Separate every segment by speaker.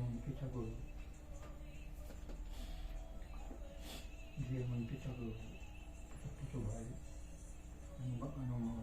Speaker 1: magkita ko. Dia magkita ko. Sa Portugal. Ano ba, ano mo?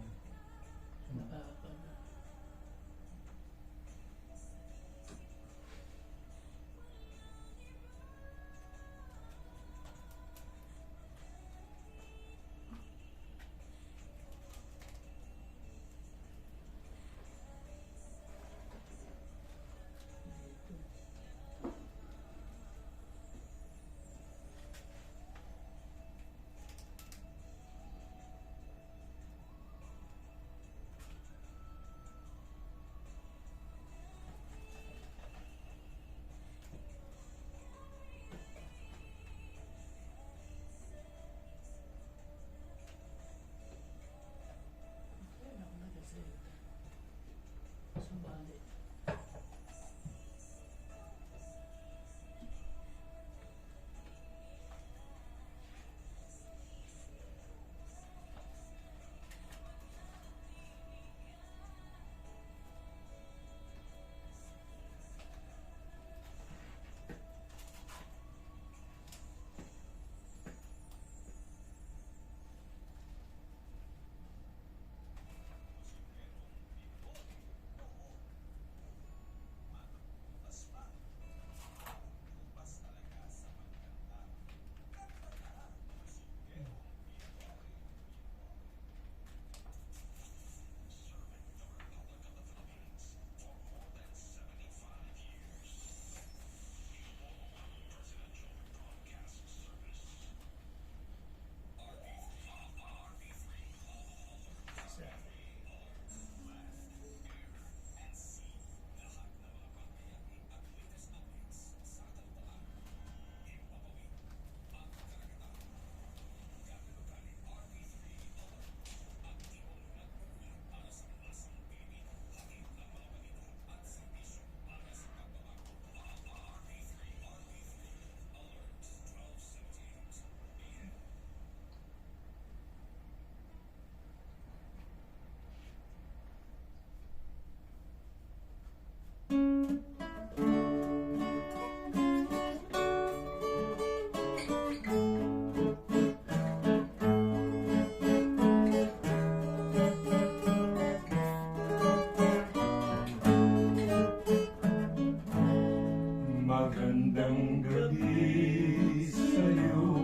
Speaker 2: Magandang gabi sa'yo,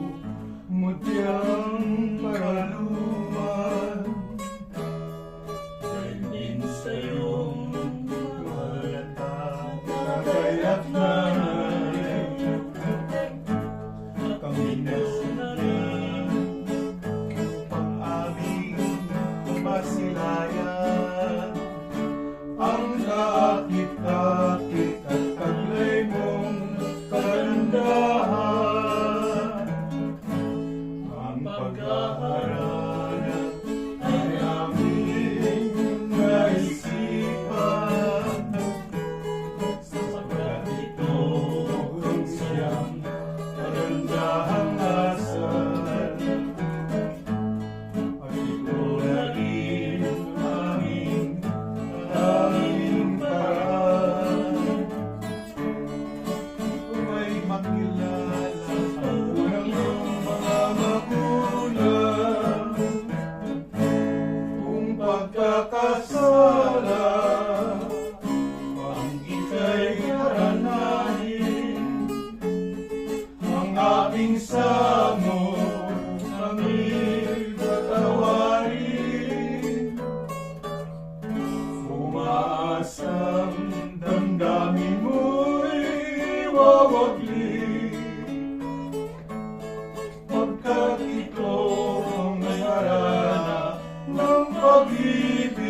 Speaker 2: mutyang paraluman. Dahil din sa'yong halata, kakaya't na kami na pang-aming masilayan. Ang kaakit-akit at taglay mong kagandahan. Ang pag-aaral ay aming naisipan, sapagkat ito ang siyang kagandahang asal. At ito na rin aming paraan. Kung may makilala ang unang iyong mga magulang, kung pagkakasala ang ika'y haranahin, ang aking samo aming patawarin. Umaasang damdamin mo'y wawagli, pagkat ito ang harana ng pag-ibig.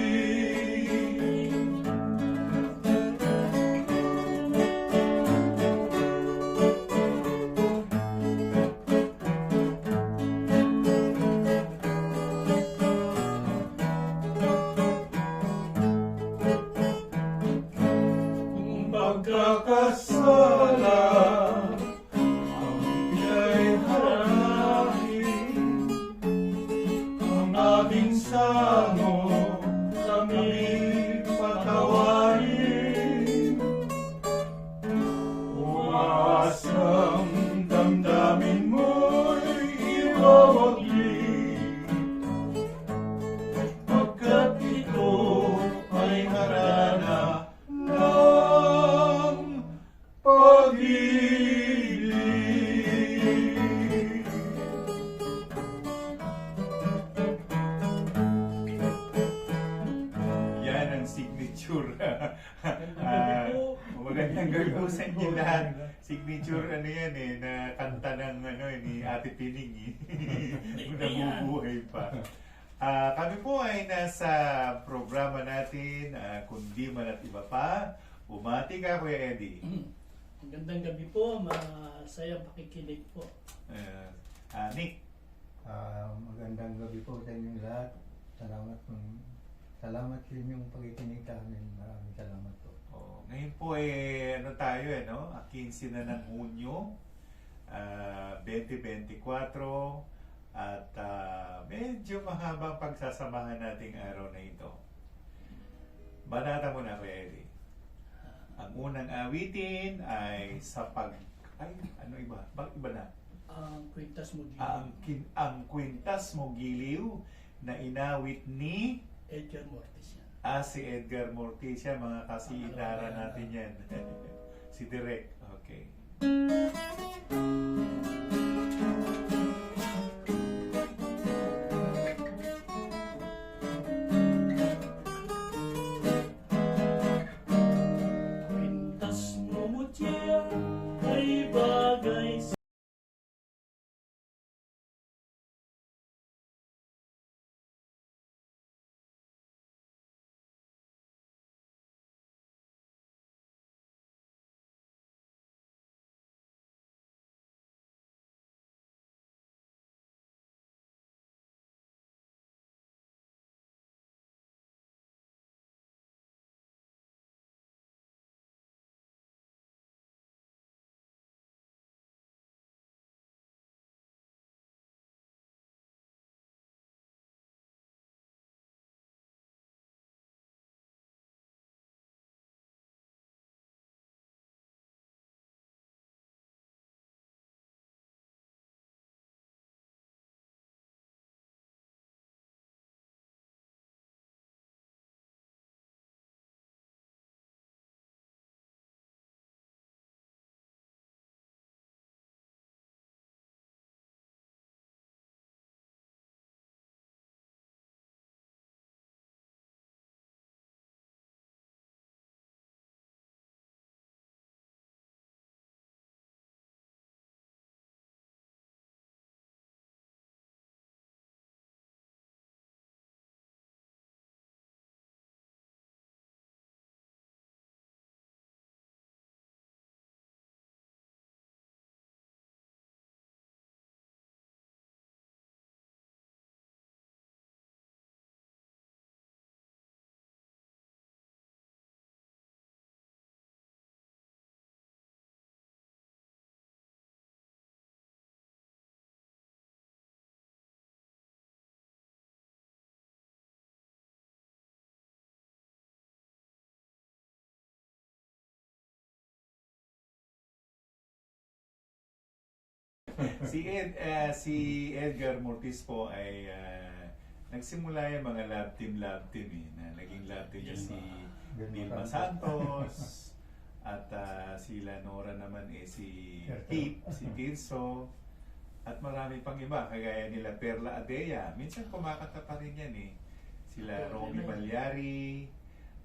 Speaker 3: Inuusan niyo lahat. Signature ano yan eh, na kanta ng ano, ni Ate Pining eh. Nabubuhay pa. Kami po ay nasa programa natin, Kundi Man at Iba Pa. Bumati ka, Kuya Eddie.
Speaker 2: Magandang gabi po, masayang pakikinig po.
Speaker 3: Nick.
Speaker 1: Magandang gabi po sa inyong lahat. Salamat sa inyong pakikinig sa amin. Maraming salamat po.
Speaker 3: Ngayon po ano tayo 15 na ng Hunyo, 2024. At medyo mahabang pagsasamahan nating araw na ito. Banata mo na, Kuya Eddie. Ang unang awitin ay sa ano iba? Iba na?
Speaker 2: Ang kwintas mo giliw.
Speaker 3: Ang kwintas mo giliw na inawit ni
Speaker 2: Edgar Mortis yan.
Speaker 3: si Edgar Morticia, mga kasiidara natin yan. Si Direk. Okay.
Speaker 2: Kwintas mo mutya ay bagay sa
Speaker 3: Si Edgar Mortis po ay nagsimula yung mga love team na naging love team niya si Vilma Santos at sila Nora naman si Tip, si Tirso at marami pang iba kagaya nila Perla Adea. Minsan kumakanta pa rin yan Sila Romy Balyari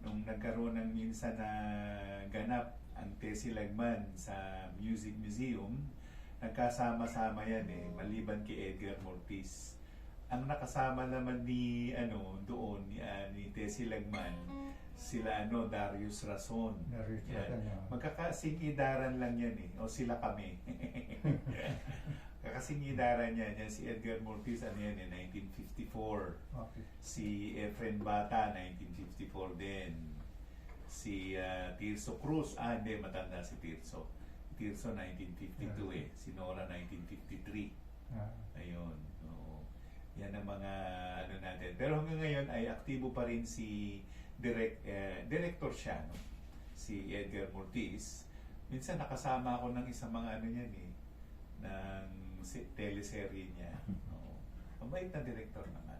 Speaker 3: nung nagkaroon ng minsan na ganap ang Tessie Lagman sa Music Museum. Nagkasama-sama yan maliban kay Edgar Mortis. Ang nakasama naman ni doon ni Tessie Lagman, sila Darius Rason.
Speaker 1: Darius
Speaker 3: Yan.
Speaker 1: Rason,
Speaker 3: Magkakasingidaran lang yan o sila kami. Kakasingidaran yan si Edgar Mortis 1954.
Speaker 1: Okay.
Speaker 3: Si Efren Bata 1954 din. Si Tirso Cruz, hindi matanda si Tirso. Tirso 1952 si Nora 1953. Ayun. Yan ang mga natin. Pero hanggang ngayon ay aktibo pa rin si director siya, si Edgar Mortis. Minsan nakasama ako ng isang mga ng teleserye niya. Mabait na director naman.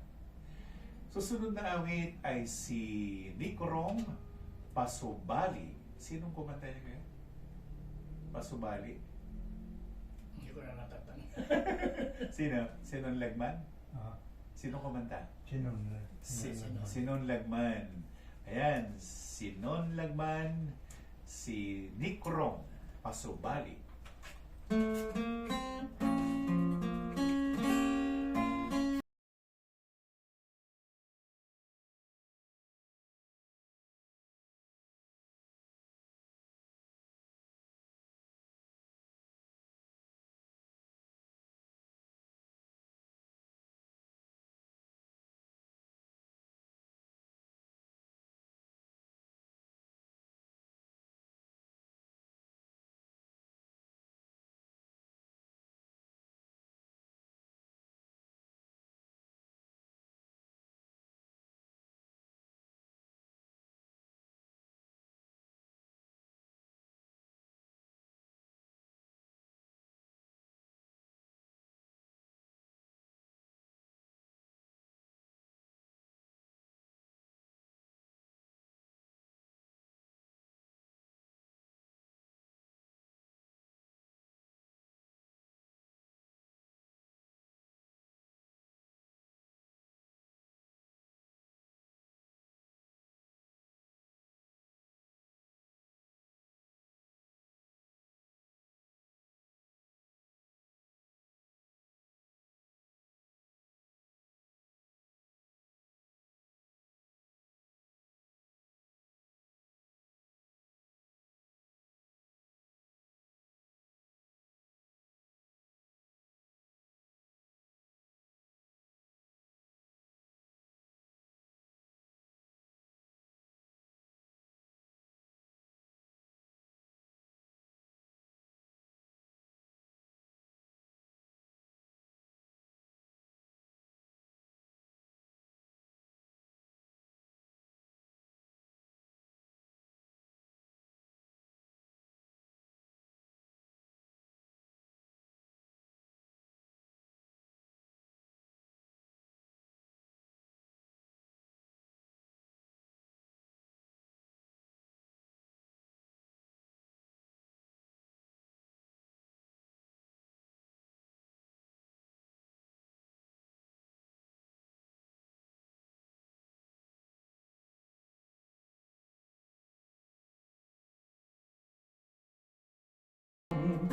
Speaker 3: Susunod na awit ay si Nico Rong, Pasubali. Sinong kumanta niya ngayon? Pasubali.
Speaker 2: Hindi ko na natatanda.
Speaker 3: Sinon Lagman? Sino kumanta? Sinon Lagman. Ayan, Sinon Lagman, si Nick Rong. Pasubali.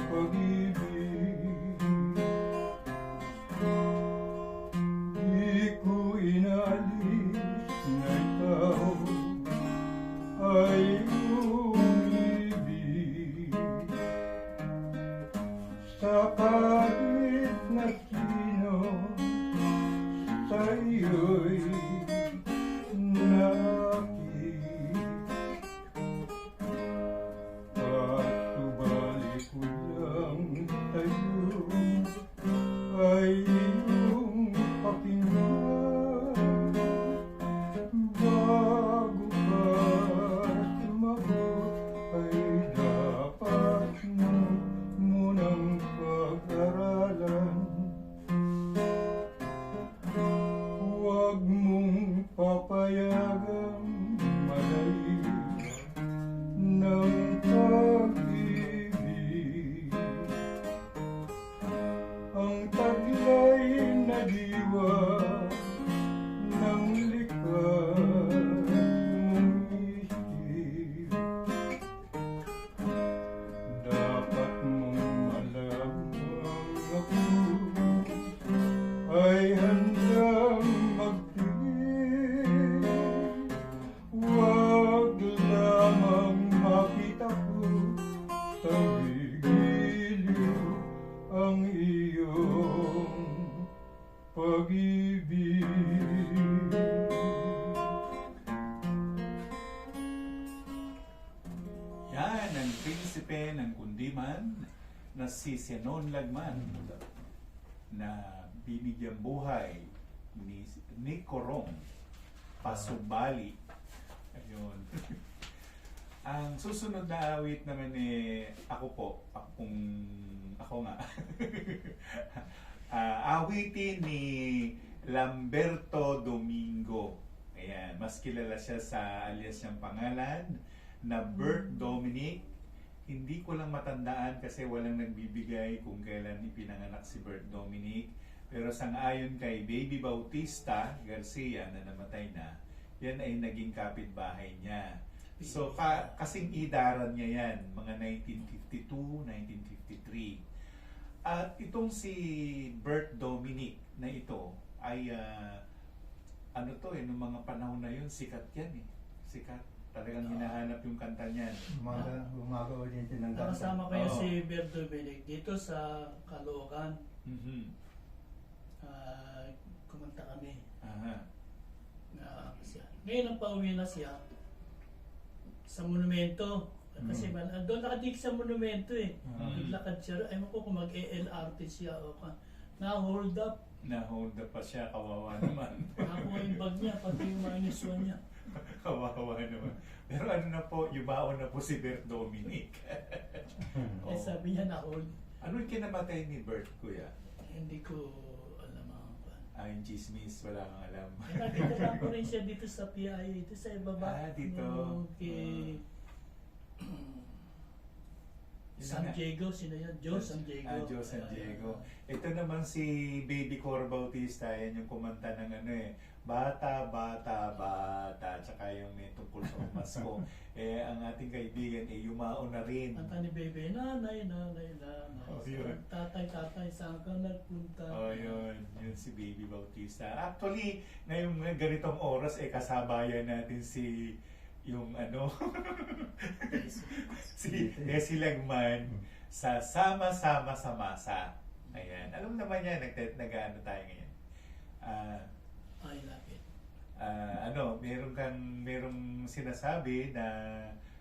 Speaker 2: Pag-ibig, di ko inalis na ikaw ay umibig sa kahit na sino sa iyo'y nakakit. Pasubali ko lang tayo ay iyong pakinggan bago ka sumagot ay dapat mo munang pag-aralan. Huwag mong papayagang malayo ng pag-ibig ang taglay na diwa ng likas mong isip. Dapat mong malamang ako ay handang magtigil. Huwag lamang makita ko sa giliw ang iyong pag-ibig.
Speaker 3: Yan ang prinsipe ng kundiman na si Zenon Lagman na binigyang buhay ni Corong Pasubali. Ayun. Ang susunod na awit naman ako nga. Awitin ni Lamberto Domingo. Ayan, mas kilala siya sa alias niyang pangalan na Bert Dominic. Hindi ko lang matandaan kasi walang nagbibigay kung kailan ipinanganak si Bert Dominic. Pero sang-ayon kay Baby Bautista Garcia na namatay na, yan ay naging kapitbahay niya. So, kasing idaran niya yan, mga 1952, 1953. At itong si Bert Dominic na ito ay ano to nung mga panahon na yun, sikat yan eh. Sikat. Talagang hinahanap yung kanta niyan.
Speaker 1: Gumagawa din siya ng kanta.
Speaker 2: Nakasama kayo
Speaker 3: Oo.
Speaker 2: si Berto Belic dito sa Caloocan.
Speaker 3: Mhm.
Speaker 2: Kumanta kami.
Speaker 3: Aha.
Speaker 2: Siya. Ngayon ang pauwi na siya sa monumento. Kasi doon nakadik sa monumento eh. Naglakad siya. Ewan ko kung mag-LRT siya o na-hold up.
Speaker 3: Na-hold up pa siya, kawawa naman.
Speaker 2: Nakakuha yung bag niya, pati yung minus one niya.
Speaker 3: Kawawa naman. Pero ano na po, yumaon na po si Bert Dominic.
Speaker 2: Eh sabi niya na-hold.
Speaker 3: Ano yung kinamatay ni Bert, kuya?
Speaker 2: Hindi ko alam ang
Speaker 3: Yung chismis, wala kang alam.
Speaker 2: nakita ko rin siya dito sa PIA, dito sa ibaba.
Speaker 3: Dito.
Speaker 2: Kay San Diego, sino yan? Joe San Diego.
Speaker 3: Joe San Diego. Ito naman si Baby Cora Bautista, yan yung kumanta ng ano eh, Bata, Bata, Bata, tsaka yung may tungkol sa Pasko. Ang ating kaibigan, yumaon na rin.
Speaker 2: Kanta ni Bebe, nanay, nanay, nanay.
Speaker 3: Oh, yun.
Speaker 2: Tatay, tatay, saan ka nagpunta?
Speaker 3: Yun si Baby Bautista. Actually, ngayong ganitong oras, kasabayan natin si yung ano si Desi Lagman sa Sama-sama sa Masa. Ayan. Alam naman yan, nag-ano tayo ngayon.
Speaker 2: I love it.
Speaker 3: Merong sinasabi na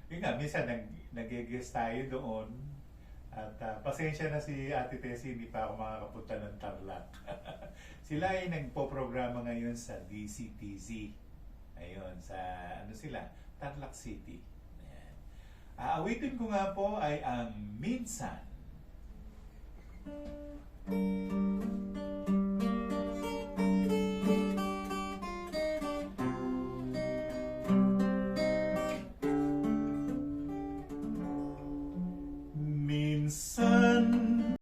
Speaker 3: yun nga, minsan nag-guest tayo doon at pasensya na si Ate Tessie, hindi pa ako makakapunta ng Tarlac. Sila ay nagpo-programa ngayon sa DCTZ. Ayun, sa ano sila, Tarlac City. Ayan. Aawitin ko nga po ay ang Minsan. Minsan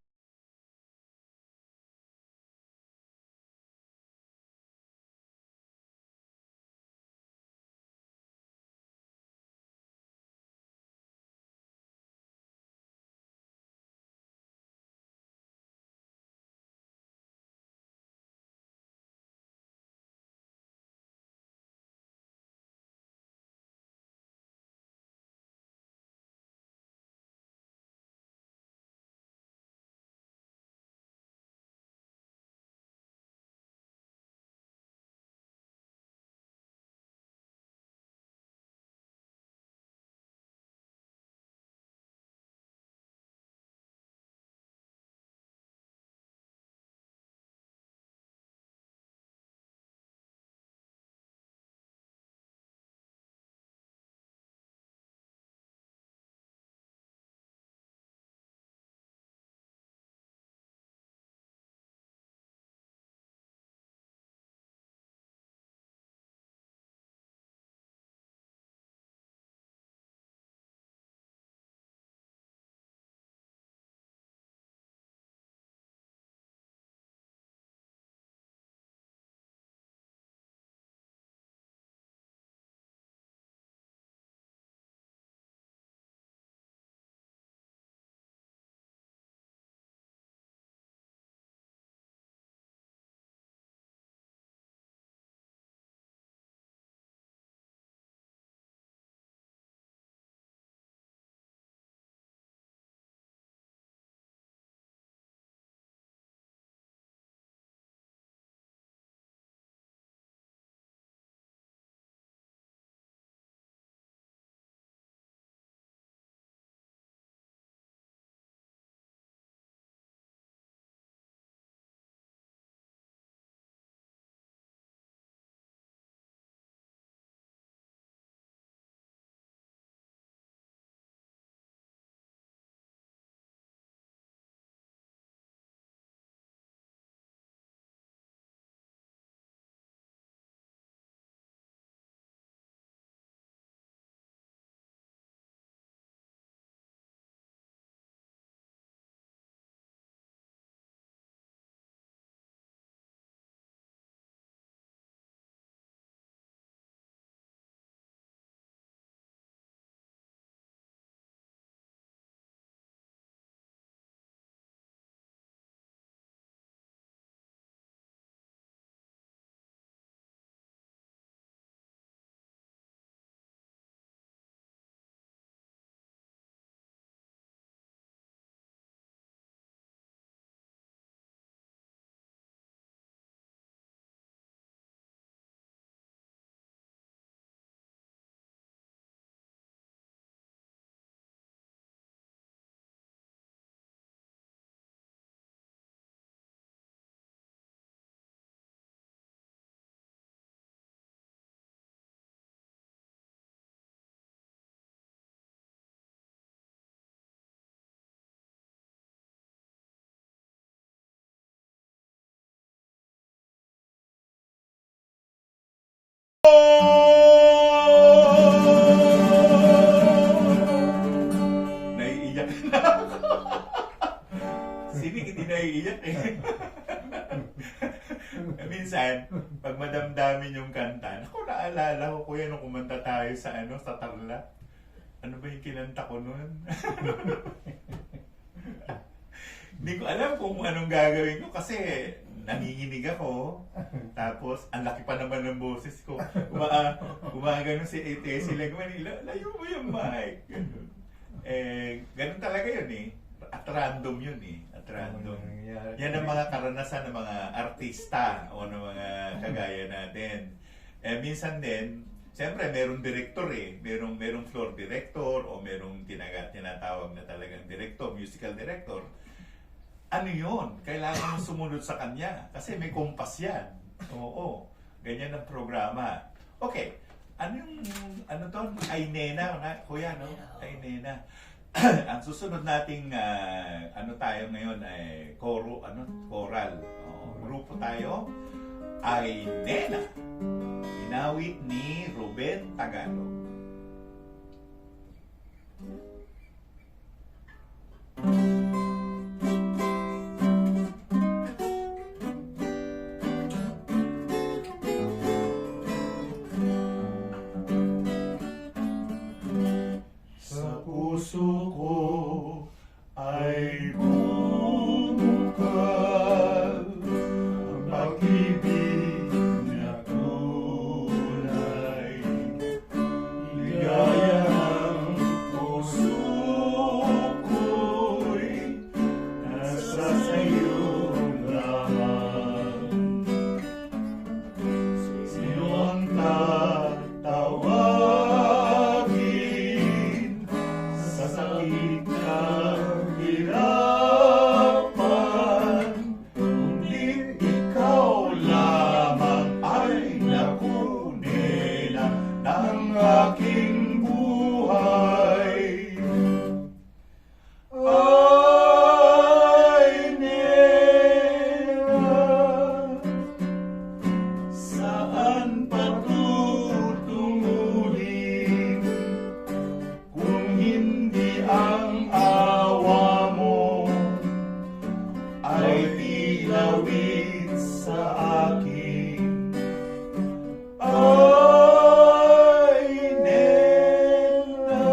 Speaker 3: nakikinig, hindi naiiyak eh. Minsan, pag madamdamin yung kanta, naku, naalala ko, kuya, nung kumanta tayo sa sa Tarlac. Ano ba yung kinanta ko nun? Hindi ko alam kung anong gagawin ko kasi nanginginig ako. Tapos, ang laki pa naman ng boses ko. Gumagano si Ate sila, layo mo yung mic. Ganun. Ganun talaga yun eh. At random yun eh. At random. Yan ang mga karanasan ng mga artista o ng mga kagaya natin. Minsan din, siyempre merong director eh. Merong floor director o merong tinatawag na talagang director, musical director. Ano yun? Kailangan mo sumunod sa kanya. Kasi may kompas yan. Oo. Ganyan ang programa. Okay. Ano to? Ay Nena. Kuya, no? Ay Nena. Ang susunod nating tayo ngayon ay choral. Grupo tayo ay Nena. Inawit ni Ruben Tagalog. Sa puso ko ay bumukal ang pag-ibig na tunay. Ligaya ng puso ko'y nasa sa'yo lamang. Sino ang tatawagin sa sakit ng hirapan? Kundi ikaw lamang ay naku, Nena, ng aking buhay. Ay, Nena, saan patutungulin kung hindi ang awa mo ay dilawit sa akin? Ay, Nena,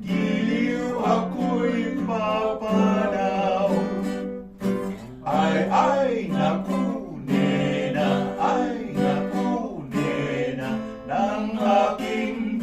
Speaker 3: giliw ako'y papanaw. Ay, naku, Nena, ay, naku, Nena, ng aking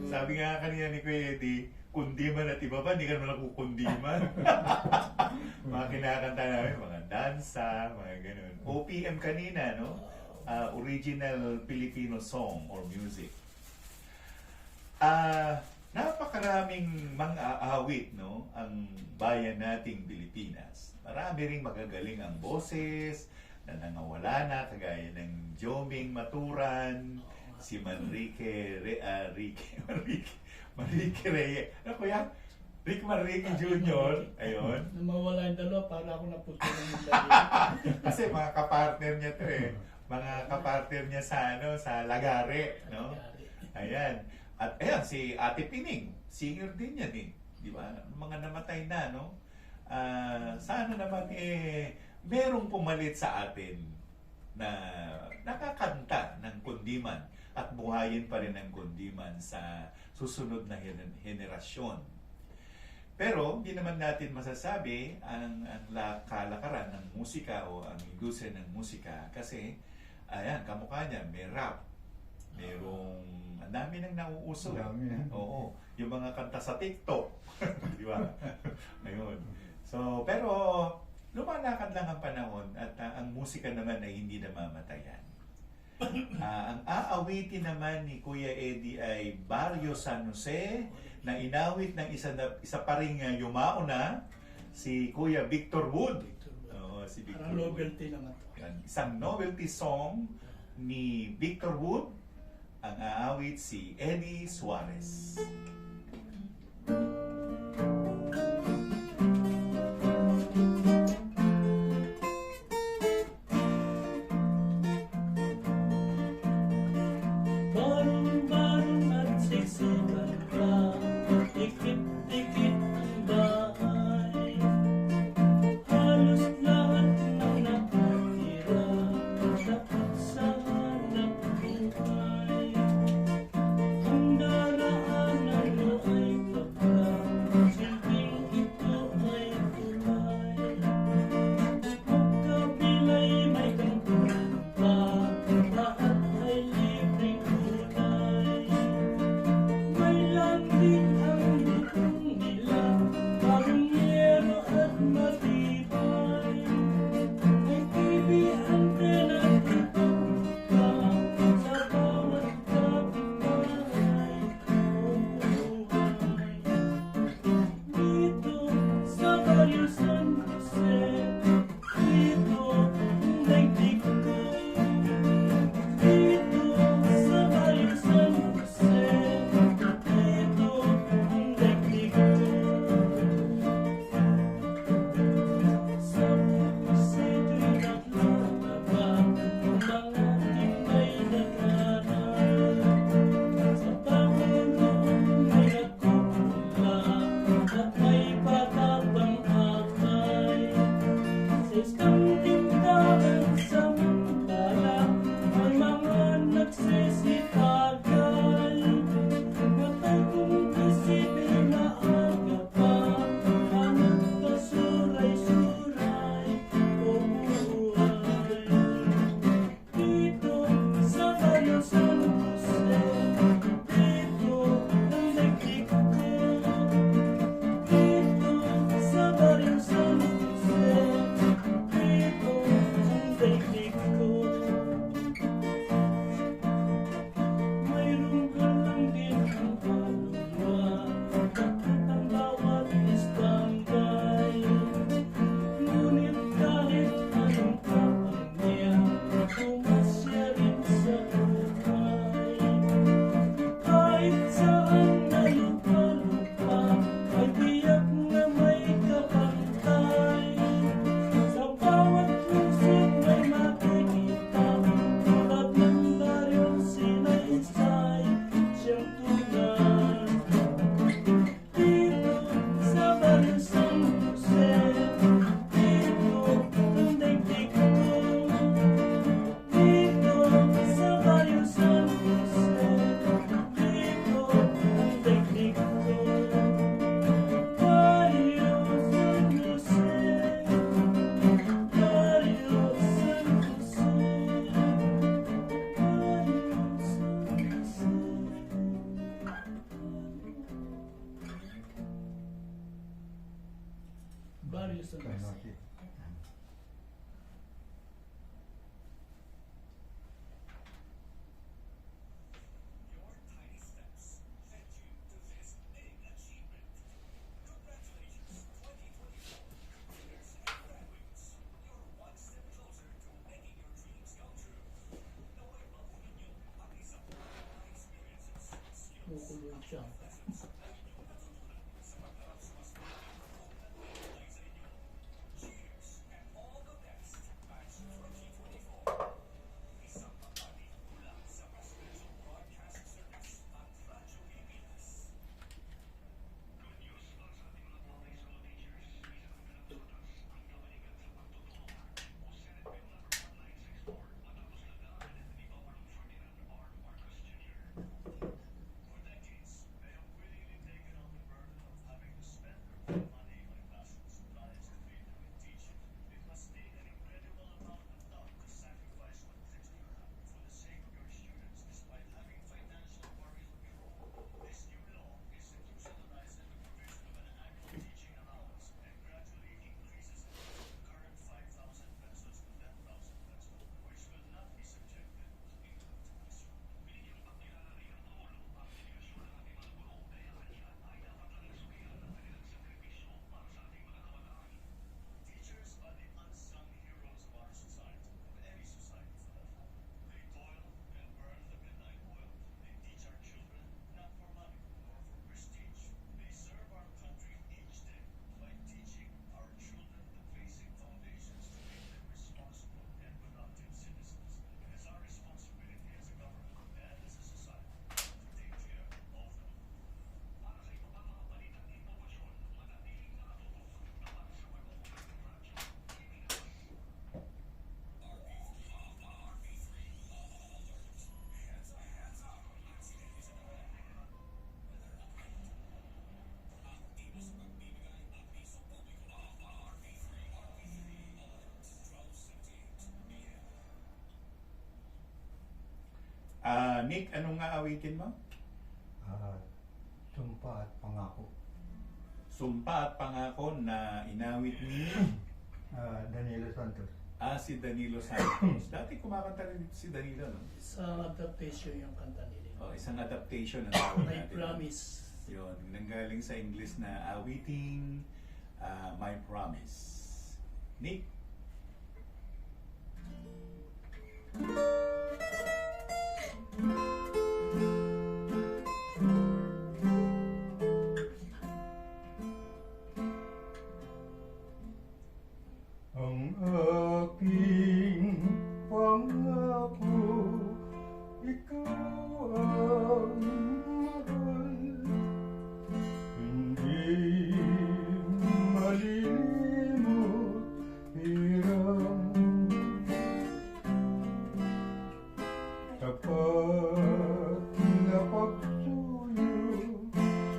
Speaker 3: sabi nga kanina ni Kuya Eddie, kundi man at iba pa, hindi ka naman nakukundi man. Mga kinakanta namin, mga dansa, mga ganun. OPM kanina, no? Original Filipino song or music. Napakaraming mga awit, no? Ang bayan nating Pilipinas. Marami ring magagaling ang boses na nangawala na, kagaya ng Joming Maturan, si Manrique Reyes. Ano ko yan? Rick Manrique Jr. Ayun.
Speaker 2: Na mawala yung dalawa para ako napunta ng dalawa.
Speaker 3: Kasi mga kapartner niya to eh. Mga kapartner niya sa sa Lagare, no? Ayan. At ayan, si Ate Pining, singer din yan eh. Di ba? Mga namatay na, no? Sana naman merong pumalit sa atin na nakakanta ng kundiman at buhayin pa rin ang kundiman sa susunod na henerasyon. Pero hindi naman natin masasabi ang kalakaran ng musika o ang industriya ng musika kasi ayan, kamukha niya, may rap, merong ang dami nang nauuso. Oo, yung mga kanta sa TikTok, di ba? Ayun. So, pero lumalakad lang ang panahon at ang musika naman ay hindi namamatayan. Ang aawitin naman ni Kuya Eddie ay Barrio San Jose na inawit ng isa pa ring yumao na si Kuya Victor Wood. Oo, si Victor
Speaker 2: Parang
Speaker 3: Wood.
Speaker 2: novelty naman to.
Speaker 3: Yan, isang novelty song ni Victor Wood. Ang aawit si Eddie Suarez.
Speaker 2: Barong-barong at siksikan ka, dikit-dikit ang bahay. Halos lahat ng nakatira, dapat sa hanap buhay. Ang daraanan mo ay pagka, silbing ito ay tulay. Magkabilay may kampunan pa, lahat ay libreng kulay. May langit ang lutong nila, parang yero at matibay. May kibihan din at ibang ka, sa bawat kapitbahay. Dito sa Barrio San Jose, dito ang daigdig ko. Dito sa Barrio San Jose, dito ang daigdig ko. Sa puso ko'y naglalaba, ang mga tinday naghahanap. Sa Panginoon may nagkukula, at may patabang akay. Sa isang tindahan sa Mantala, ang mga nagsisitagay. Matay kong isipin na aga pa, ang nagkasuray-suray o buhay. Dito sa Barrio San Jose, dito ang daigdig ko. Dito sa Barrio San Jose, dito ang daigdig ko. Mayroong galang din ang kaluluwa, bakit ang bawat istambay. Ngunit kahit anong tapang niya, pumasya rin sa buhay. Kahit saan na lupa-lupa, ay tiyak na may kapantay. Sa bawat lungsod may makikita, tulad ng baryong sinaysay, siyang tunay. Dito sa Barrio San Jose, dito ang daigdig ko. Dito sa Barrio San Jose, dito ang daigdig ko. Barrio San Jose, Barrio San Jose, Barrio San Jose. Kukuloy siya.
Speaker 3: Nick, anong aawitin mo?
Speaker 1: Sumpa at pangako.
Speaker 3: Sumpa at pangako na inawit ni
Speaker 1: Danilo Santos.
Speaker 3: si Danilo Santos. Dati kumakanta rin si Danilo, no?
Speaker 2: Sa adaptation yung kanta nila.
Speaker 3: Oh, isang adaptation na tawag
Speaker 2: My
Speaker 3: natin.
Speaker 2: Promise.
Speaker 3: Yun, nanggaling sa English na awiting My Promise. Nick?
Speaker 1: Ang aking pangako, ikaw ang mahal. Hindi malilimot hirang tapat na pagsuyo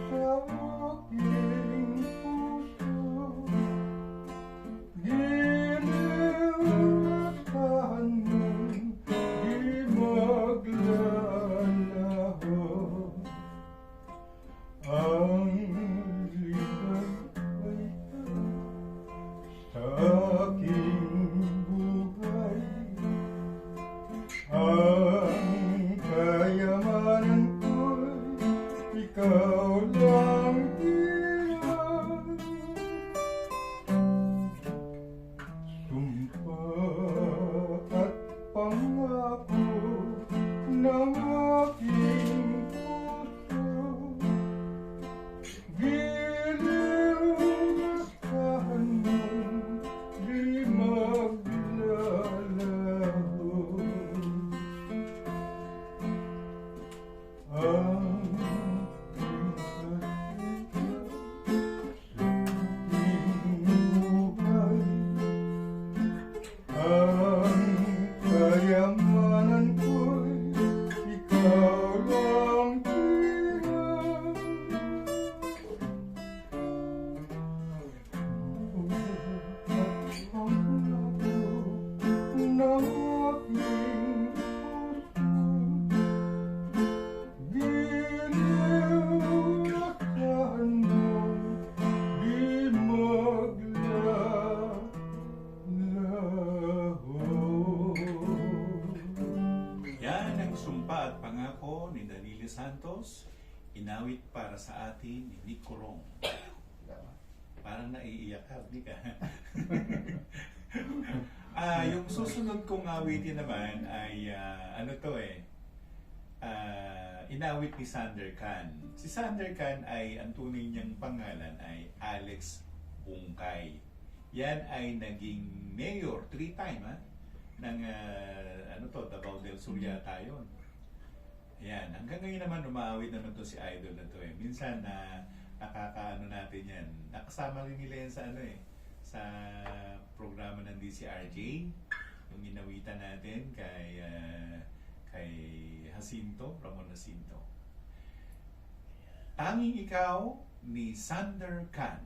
Speaker 1: sa aking puso. Giliwatahan mong di maglalaho ang ligay sa aking buhay. Ang kayamanan ko'y ikaw lang iyan. Sumpa at pangako ng aking puso. Giliwatahan mong di maglalaho ang buhay. Ang kayamanan ko'y ikaw lang iyan. At pangako ng aking puso. Giliwatahan mong di maglalaho.
Speaker 3: Yan ang sumpa at pangako ni Danilo Santos, inawit para sa atin ni Nick Corong. Parang naiiyak ka, di ka? Yung susunod kong awitin naman ay ano to inawit ni Sander Khan. Si Sander Khan ay ang tunay niyang pangalan ay Alex Bungkay. Yan ay naging mayor 3 time ng Davao del Sur yata yun. Ayan, hanggang ngayon naman umaawit naman to si Idol na to Minsan nakakaano natin yan. Nakasama rin nila yan sa sa programa ng DCRJ. Yung inawitan natin kay Jacinto, Ramon Jacinto. Tanging Ikaw ni Sander Khan.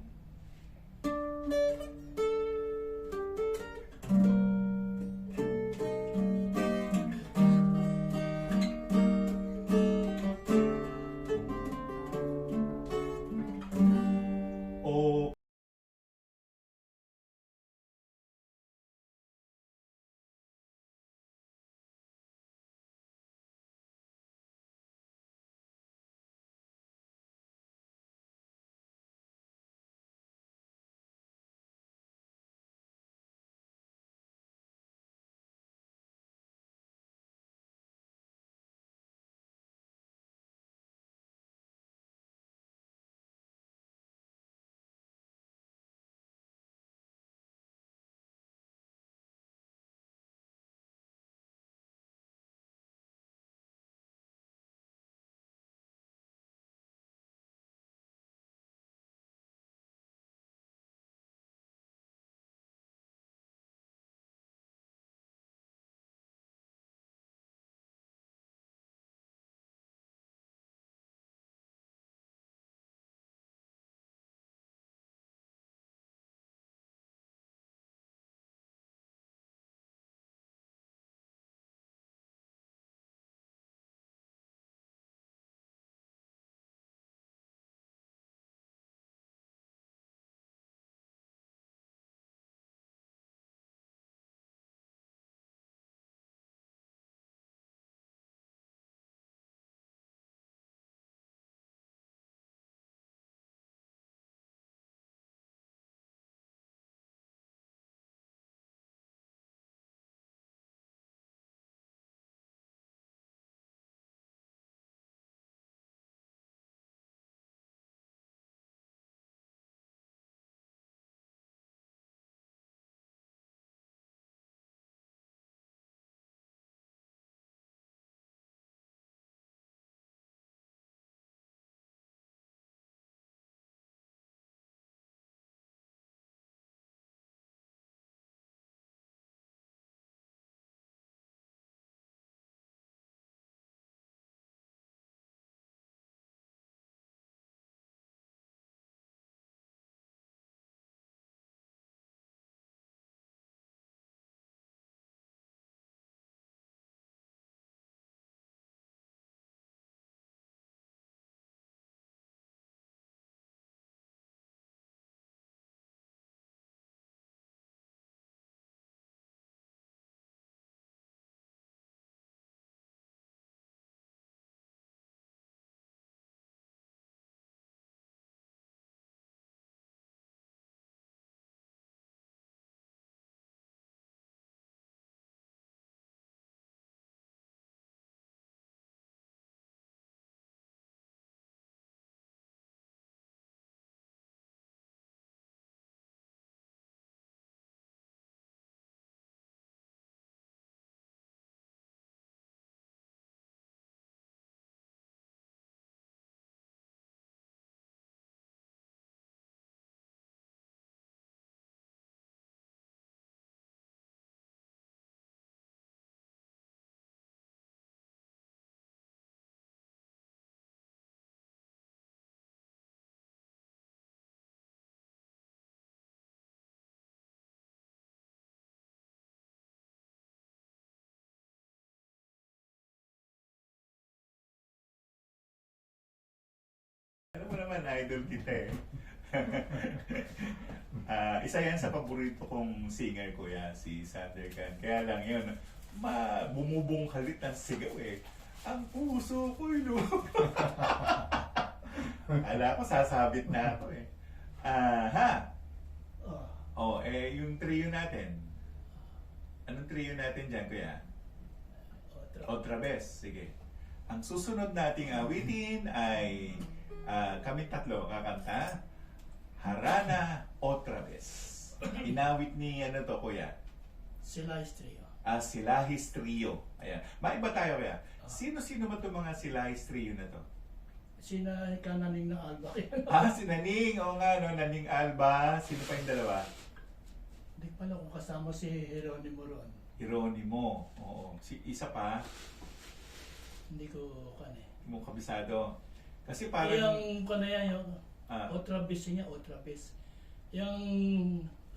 Speaker 3: Alam mo naman, idol kita eh. Isa yan sa paborito kong singer, kuya, si Sander Can. Kaya lang yun, bumubong kalit ang sigaw eh. Ang puso ko'y Ala ko, sasabit na ako eh.
Speaker 2: Oh,
Speaker 3: Yung trio natin. Anong trio natin dyan, kuya? Otra vez, sige. Ang susunod nating awitin ay kami tatlo kakanta, Harana Otra Vez. Inawit ni ano to, kuya?
Speaker 2: Sila Trio.
Speaker 3: Silahis Trio. Ayan. Maiba tayo, kuya. Sino-sino ba itong mga Silahis Trio na to?
Speaker 2: Sina Kananing ng Alba.
Speaker 3: Si Naning. Oo nga, no? Naning Alba. Sino pa yung dalawa?
Speaker 2: Hindi pala kung kasama si Jeronimo ron.
Speaker 3: Jeronimo. Oo. Isa pa,
Speaker 2: Hindi ko kane.
Speaker 3: mo kabisado. Kasi parang...
Speaker 2: Yung kano yan, yung
Speaker 3: ah,
Speaker 2: Otra Vez niya, Otra Vez. Yung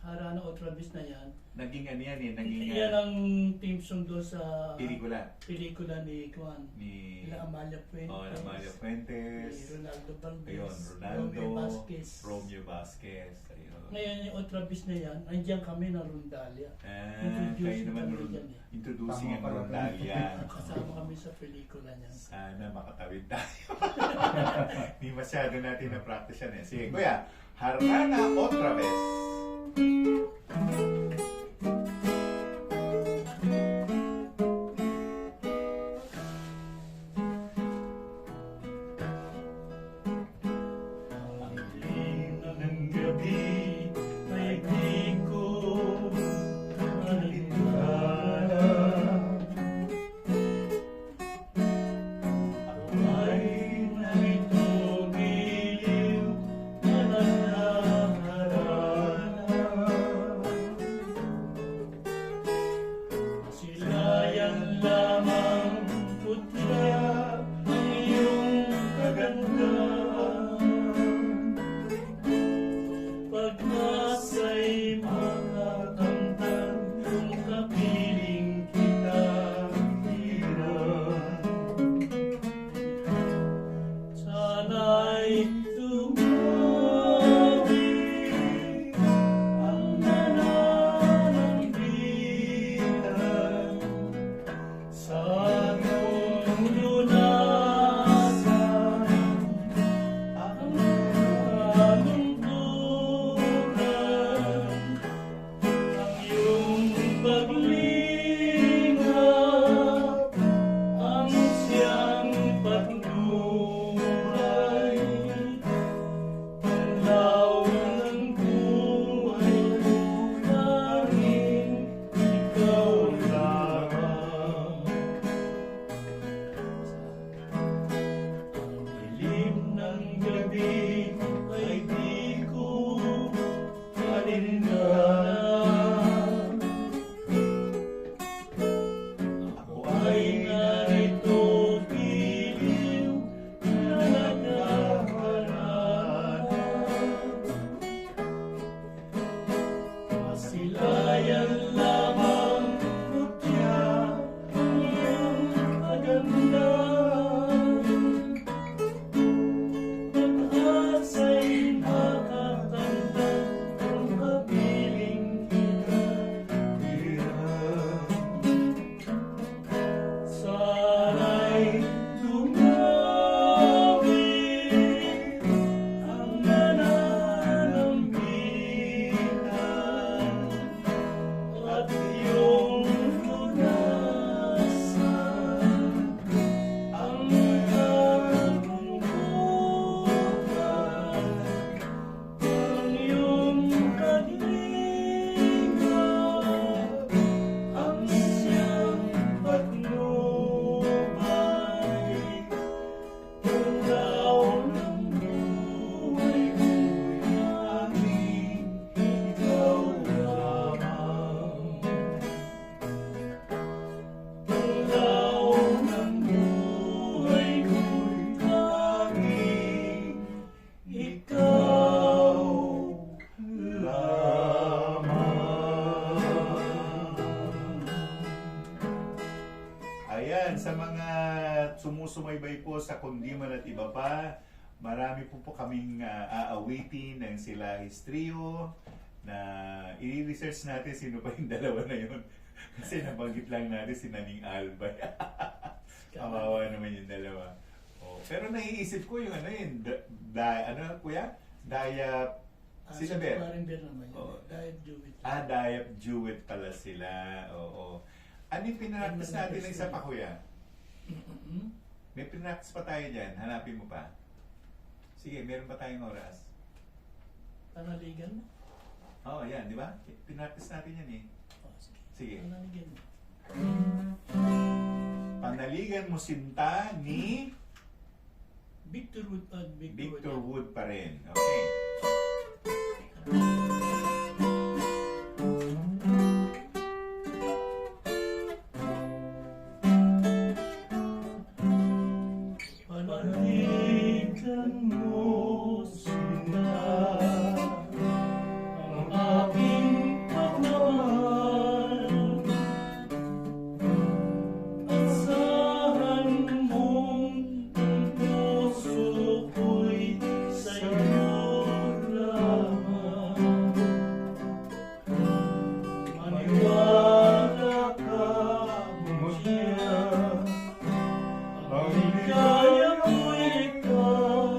Speaker 2: Harana Otra Vez na yan,
Speaker 3: naging ano yan eh, naging
Speaker 2: yan ang team song doon sa
Speaker 3: pelikula
Speaker 2: ni Juan.
Speaker 3: ni
Speaker 2: Nila Amalia Fuentes.
Speaker 3: Amalia
Speaker 2: Ni
Speaker 3: Fuentes.
Speaker 2: Ronaldo Valdez.
Speaker 3: Ayun, Ronaldo,
Speaker 2: Romeo Vasquez.
Speaker 3: Ayun.
Speaker 2: Ngayon yung Otra Vez na yan, nandiyan kami ng Rondalia.
Speaker 3: Kayo naman introducing ang Rondalia.
Speaker 2: Kasama kami sa pelikula niya.
Speaker 3: Sana makatawid tayo. Hindi masyado natin na-practice yan eh. Sige, kuya, Harana Otra Vez. Ayan, sa mga sumusumaybay po sa Kundiman at iba pa, marami po kaming aawitin ng sila Trio na i-research natin sino pa yung dalawa na yun. Kasi nabanggit lang natin si Naning Albay. Kawawa naman yung dalawa. Oh, pero naiisip ko yung ano yun, ano kuya? Dayap, sila Ber?
Speaker 2: Parang Ber naman yun.
Speaker 3: Oo.
Speaker 2: Dayap Jewett.
Speaker 3: Dayap Jewett pala sila. Oo. Ano yung pinractice natin ng isa pa kuya? May pinractice pa tayo dyan. Hanapin mo pa. Sige, meron pa tayong oras.
Speaker 2: Panaligan mo?
Speaker 3: Oo, yan, di ba? Pinractice natin yan eh.
Speaker 2: Oh, sige.
Speaker 3: Sige.
Speaker 2: Panaligan mo.
Speaker 3: Panaligan mo sinta ni
Speaker 2: Victor Wood.
Speaker 3: Victor Wood pa rin. Okay.
Speaker 2: Panaligan mo sila ang aking pagmamahal. Asahan mong ang puso ko'y sa'yo lamang. Maniwala ka mo siya. Ang ligaya ko'y ikaw.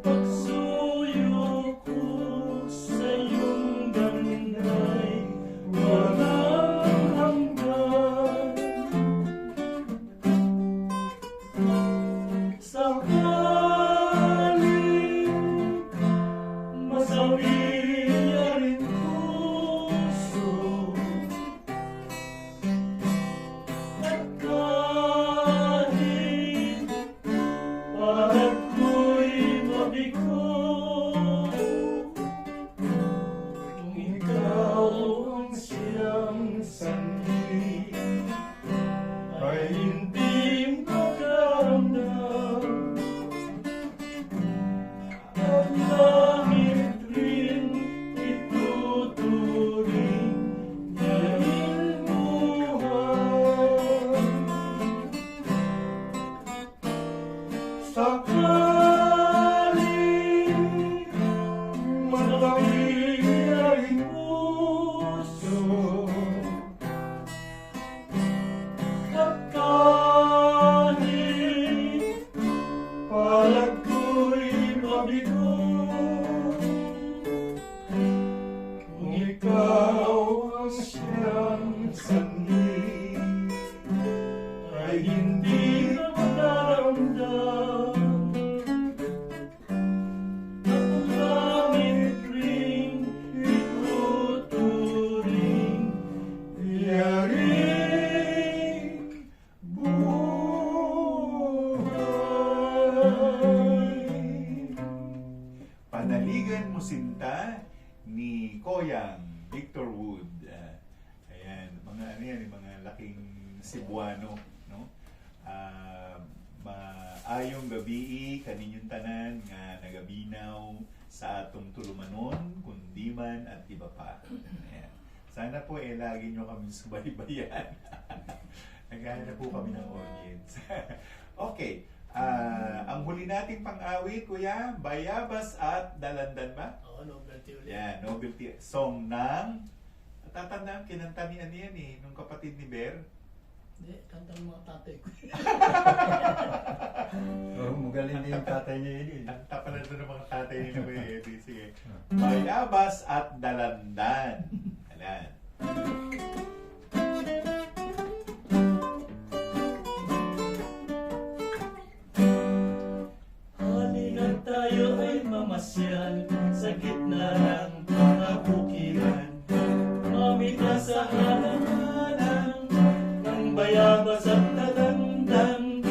Speaker 2: Pagsuyo ko sa iyong ganda'y walang hanggan. Sakaling masawi ang puso at kahit parang ko'y mabigo, kung ikaw ang siyang sanhi, ay hindi makaramdam. At langit rin ituturing dahil buhay. Sakaling malawi ang puso at kahit palad ko'y mabigo, kung ikaw ang siyang sanhi, ay hindi na makaramdam. At langit rin ituturing yaring buhay.
Speaker 3: Panaligan mo sinta ni Koyang Victor Wood. Ayan, mga ano yan, yung mga laking Cebuano, no? Maayong gabi kaninyong tanan nga nagabinaw sa atong tulumanon, kundiman at iba pa. Ayan. Sana po lagi nyo kami subaybayan. Naghahanap po kami ng audience. Okay. Ang huli nating pang-awit, kuya, Bayabas at Dalandan ba?
Speaker 2: Oo, novelty ulit.
Speaker 3: Yan, novelty song ng tatandaan, kinanta ni ano yan eh, nung kapatid ni Ber.
Speaker 2: Hindi, kanta ng mga tatay ko.
Speaker 1: Magaling din yung tatay niya yun eh.
Speaker 3: Kanta pala doon ng mga tatay ni Kuya Eddie. Sige. Bayabas at Dalandan. Ayan.
Speaker 2: Halina tayo ay mamasyal sa gitna ng mga bukiran. Mamita sa halaman ng bayabas at dalandan.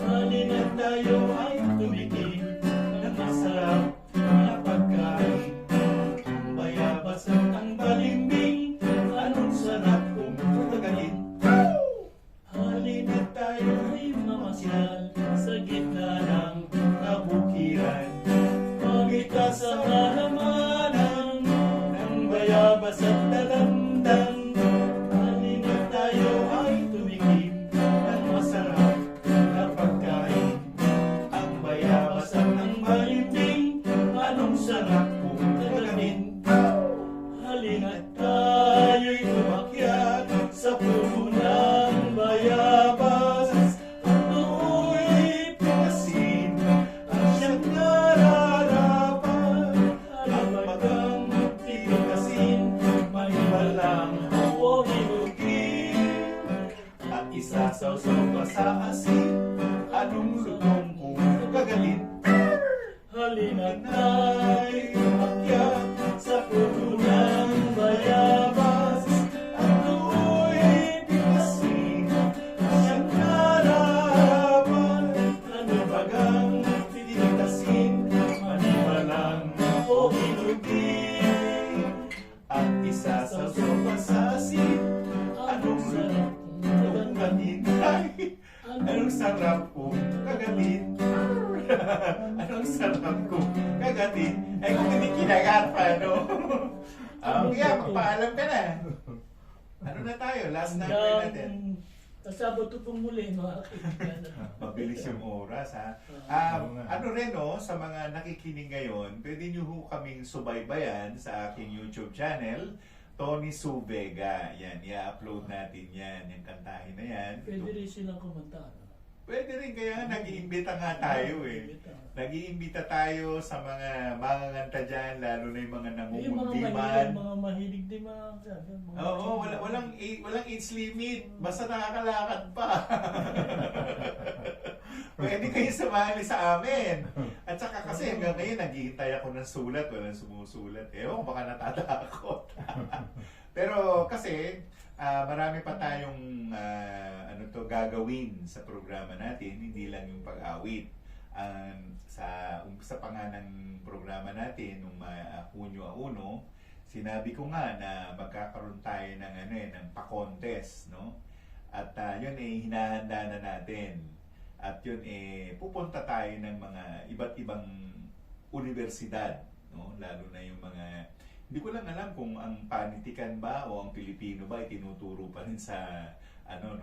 Speaker 2: Halina tayo ay tumikim ng masarap na pagkain. Ang bayabas at ang balimbing, anong sarap kung pagayin. Halina tayo ay mamasyal sa gitna ng kabukiran. Mamita sa halamanan ng bayabas at dalandan. Halina tayo ay tumikim
Speaker 3: Isasawsaw pa sa asin, anong lutong kung gagalit?
Speaker 2: Halina't tayo'y umakyat sa puno ng bayabas.
Speaker 3: At do'y pinasin siyang naraman.
Speaker 2: Ano
Speaker 3: Bagang tinitasin, manimalang o hinugin. At isasawsaw pa sa asin, anong lutong kung gagalit? Anong sarap kung kagalit? Anong sarap kung kagalit? Ay kung hindi kinagat pa, no? Kaya magpaalam ka na. Ano na tayo? Last number natin.
Speaker 2: Kasabot pong muli, mga kaibigan.
Speaker 3: Mabilis yung oras, ha? Ano rin, no? Sa mga nakikinig ngayon, pwede nyo ho kaming subaybayan sa aking YouTube channel, Tony Su Vega. Yan, i-upload natin yan. Yung kantahin na yan.
Speaker 2: Pwede rin silang kumanta. No?
Speaker 3: Pwede rin, kaya nag-iimbita nga tayo eh. Nag-iimbita tayo sa mga manganganta dyan, lalo na yung mga nangungundiman.
Speaker 2: Mga mahilig din mga
Speaker 3: Oo, walang age limit. Basta nakakalakad pa. Pwede kayo sumali sa amin. At saka kasi hanggang ngayon naghihintay ako ng sulat, walang sumusulat. Ewan ko, baka natatakot. Pero kasi marami pa tayong gagawin sa programa natin, hindi lang yung pag-awit. Sa panganang programa natin nung Hunyo 1, sinabi ko nga na magkakaroon tayo ng pa-contest, no? At yun hinahanda na natin. At yun pupunta tayo ng mga iba't ibang universidad, no? Lalo na yung mga, hindi ko lang alam kung ang panitikan ba o ang Pilipino ba ay tinuturo pa rin sa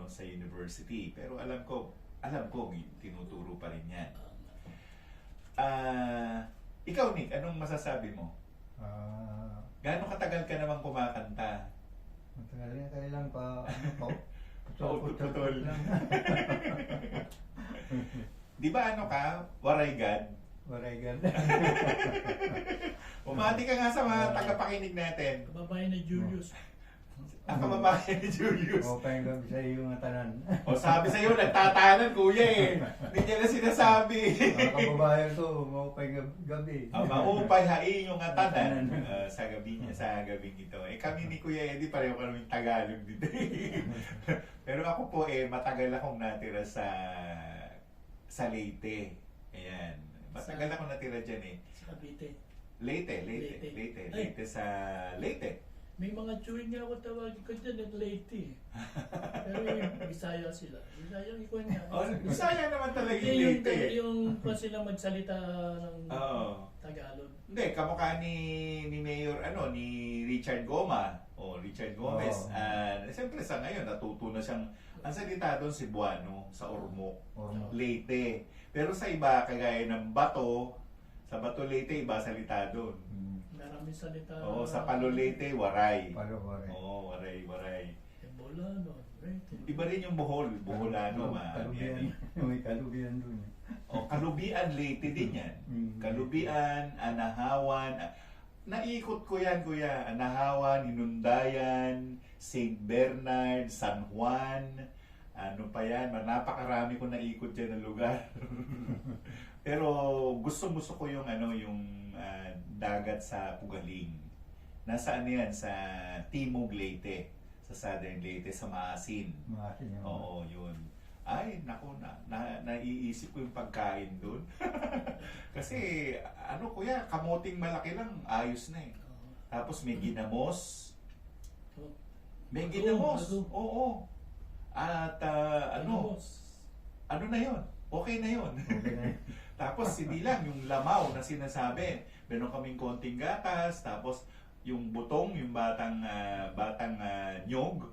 Speaker 3: sa university. Pero alam ko tinuturo pa rin yan. Ikaw, Nick, anong masasabi mo? Gaano katagal ka naman kumakanta?
Speaker 1: Matagal na kailan pa,
Speaker 3: Putol. Di ba Waray God?
Speaker 1: Waray God.
Speaker 3: Umati ka nga sa mga tagapakinig natin.
Speaker 2: Kababayan ni Julius.
Speaker 3: Ang kababayan ni Julius.
Speaker 1: Mapayang gabi sa iyo nga tanan.
Speaker 3: O sabi sa'yo, nagtatanan kuya eh. Hindi niya na sinasabi.
Speaker 1: Mga kababayan to, mapayang gabi.
Speaker 3: Maupay hain yung atanan sa gabing ito. Kami ni Kuya Eddie, pareho kami Tagalog dito. Pero ako po matagal akong natira sa Leyte. Ayan. Matagal akong natira dyan
Speaker 2: Sa Cavite.
Speaker 3: Leyte sa Leyte.
Speaker 2: May mga chewing nga ako tawagin ko dyan at Leyte. Pero yung Bisaya sila. Bisaya yung ikaw niya.
Speaker 3: Bisaya naman talaga yung
Speaker 2: Yung
Speaker 3: Leyte.
Speaker 2: yung pa sila magsalita ng Tagalog.
Speaker 3: Hindi, kamukha ni Mayor, ni Richard Goma. Richard Gomez. Siyempre sa ngayon, natuto na siyang, ang salita doon Cebuano, sa Ormoc, Leyte. Pero sa iba, kagaya ng Bato, sa Bato Leyte, iba salita doon.
Speaker 2: Maraming salita.
Speaker 3: Sa Palo Leyte, Waray.
Speaker 1: Waray.
Speaker 3: Waray.
Speaker 2: Bolano.
Speaker 3: Iba rin yung Boholano.
Speaker 1: Kalubian. May kalubian doon.
Speaker 3: Kalubian, Leyte din yan. Kalubian, Anahawan. Naikot ko yan, kuya. Anahawan, Hinundayan, St. Bernard, San Juan. Ano pa yan? Napakarami ko naikot dyan ng lugar. Pero gusto ko yung dagat sa Pugaling. Nasaan yan? Sa Timog Leyte. Sa Southern Leyte, sa Maasin.
Speaker 1: Maasin yun.
Speaker 3: Oo, yun. Ay, naku, naiisip ko yung pagkain doon. Kasi, kuya, kamoting malaki lang, ayos na eh. Tapos may ginamos. May ginamos. Oo. At ano na yun? Okay na yun. Tapos hindi lang yung lamaw na sinasabi. Meron kaming konting gatas, tapos yung butong, yung batang nyog.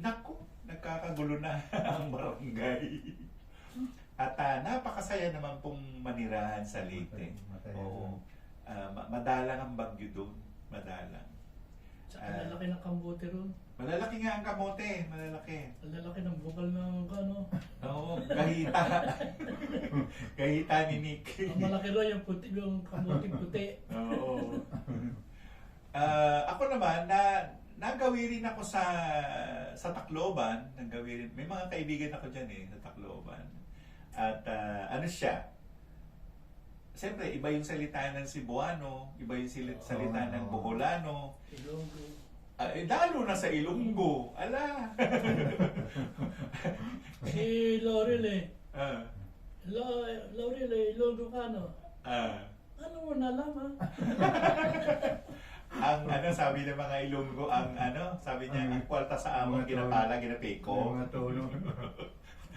Speaker 3: Naku, nagkakagulo na ang barangay. At napakasaya naman pong manirahan sa Leyte. Oo. Madalang ang bagyo doon. Madalang.
Speaker 2: Tsaka malalaki ng kambote ron.
Speaker 3: Malalaki nga ang kamote. Malalaki.
Speaker 2: Malalaki ng bukal ng
Speaker 3: Oo, kahita. Kahita ni Nick.
Speaker 2: Ang malaki ron yung kamote puti.
Speaker 3: Oo. Ako naman, nagawi rin ako sa Tacloban, nagawi rin. May mga kaibigan ako diyan sa Tacloban. At ano siya? Siyempre, iba yung salita ng Cebuano, iba yung salita ng Boholano.
Speaker 2: Ilonggo.
Speaker 3: Lalo na sa Ilonggo. Ala!
Speaker 2: Si Laurel
Speaker 3: Ah,
Speaker 2: Laurel Ilonggo ka, no?
Speaker 3: ah.
Speaker 2: Ano mo nalaman?
Speaker 3: Ang sabi ng mga Ilonggo, sabi niya, ang kwarta sa among ginapala, ginapeko.
Speaker 1: Mga tono.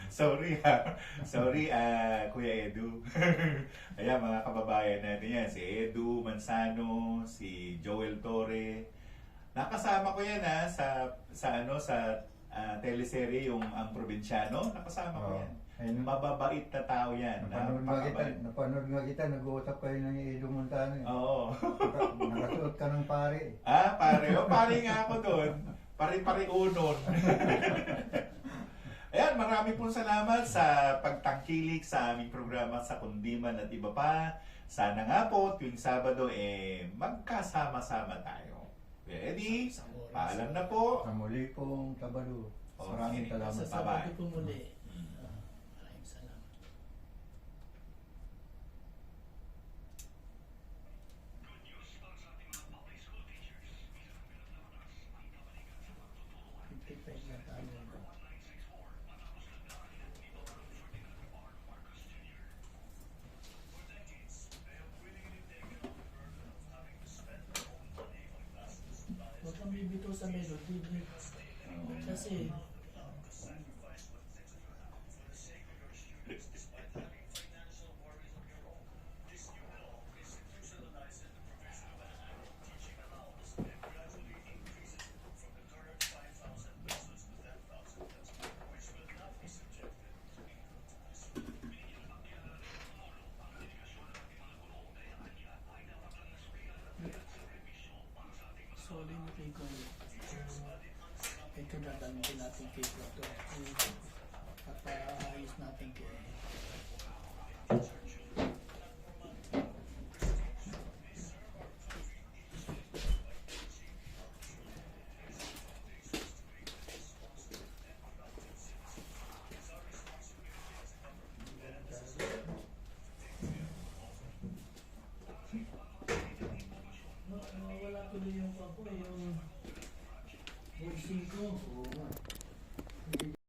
Speaker 3: Sorry Sorry, Kuya Edu. Ayan, mga kababayan natin yan. Si Edu Manzano, si Joel Torre. Nakasama ko yan sa teleserye yung Ang Probinsyano. Nakasama ko yan.
Speaker 1: Ayun.
Speaker 3: Mababait na tao yan.
Speaker 1: Napanood nga kita, nag-uusap kayo ng Edo Montano.
Speaker 3: Oo.
Speaker 1: Nakasuot ka ng pare.
Speaker 3: Pare. Pare nga ako doon. Pare-pare unon. Ayan, marami pong salamat sa pagtangkilik sa aming programa sa Kundiman at iba pa. Sana nga po, tuwing Sabado, magkasama-sama tayo. Ready? Paalam na po.
Speaker 1: Sa muli pong Sabado.
Speaker 3: Okay.
Speaker 1: Maraming salamat.
Speaker 2: Sa Sabado po muli. Maraming salamat. Na tayo. Huwag kang bibito sa melody. Kasi solid ko. Ito dadalhin natin kay Plato. At ayos natin kay